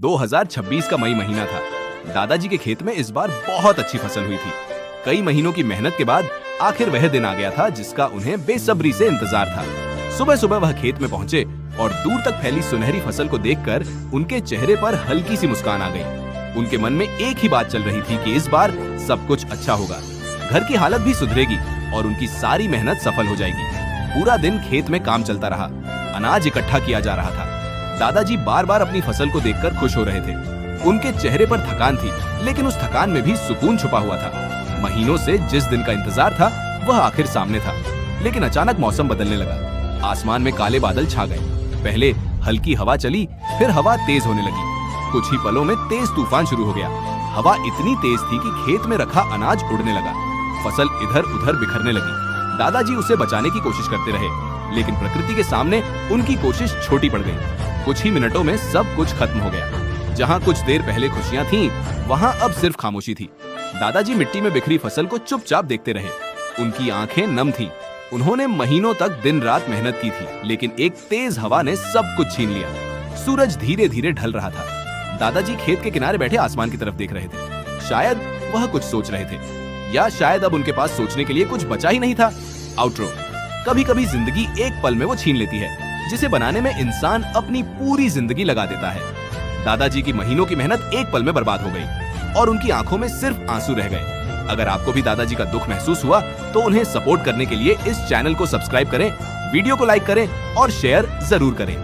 2026 का मई महीना था। दादाजी के खेत में इस बार बहुत अच्छी फसल हुई थी। कई महीनों की मेहनत के बाद आखिर वह दिन आ गया था जिसका उन्हें बेसब्री से इंतजार था। सुबह सुबह वह खेत में पहुंचे और दूर तक फैली सुनहरी फसल को देखकर उनके चेहरे पर हल्की सी मुस्कान आ गई। उनके मन में एक ही बात चल रही थी कि इस बार सब कुछ अच्छा होगा, घर की हालत भी सुधरेगी और उनकी सारी मेहनत सफल हो जाएगी। पूरा दिन खेत में काम चलता रहा, अनाज इकट्ठा किया जा रहा था। दादाजी बार बार अपनी फसल को देखकर खुश हो रहे थे। उनके चेहरे पर थकान थी, लेकिन उस थकान में भी सुकून छुपा हुआ था। महीनों से जिस दिन का इंतजार था वह आखिर सामने था। लेकिन अचानक मौसम बदलने लगा। आसमान में काले बादल छा गए। पहले हल्की हवा चली, फिर हवा तेज होने लगी। कुछ ही पलों में तेज तूफान शुरू हो गया। हवा इतनी तेज थी कि खेत में रखा अनाज उड़ने लगा। फसल इधर उधर बिखरने लगी। दादाजी उसे बचाने की कोशिश करते रहे, लेकिन प्रकृति के सामने उनकी कोशिश छोटी पड़ गई। कुछ ही मिनटों में सब कुछ खत्म हो गया। जहाँ कुछ देर पहले खुशियाँ थीं, वहाँ अब सिर्फ खामोशी थी। दादाजी मिट्टी में बिखरी फसल को चुपचाप देखते रहे। उनकी आंखें नम थीं। उन्होंने महीनों तक दिन रात मेहनत की थी, लेकिन एक तेज हवा ने सब कुछ छीन लिया। सूरज धीरे धीरे ढल रहा था। दादाजी खेत के किनारे बैठे आसमान की तरफ देख रहे थे। शायद वह कुछ सोच रहे थे, या शायद अब उनके पास सोचने के लिए कुछ बचा ही नहीं था। आउटरो। कभी कभी जिंदगी एक पल में वो छीन लेती है, जिसे बनाने में इंसान अपनी पूरी जिंदगी लगा देता है। दादाजी की महीनों की मेहनत एक पल में बर्बाद हो गई और उनकी आंखों में सिर्फ आंसू रह गए। अगर आपको भी दादाजी का दुख महसूस हुआ तो उन्हें सपोर्ट करने के लिए इस चैनल को सब्सक्राइब करें, वीडियो को लाइक करें और शेयर जरूर करें।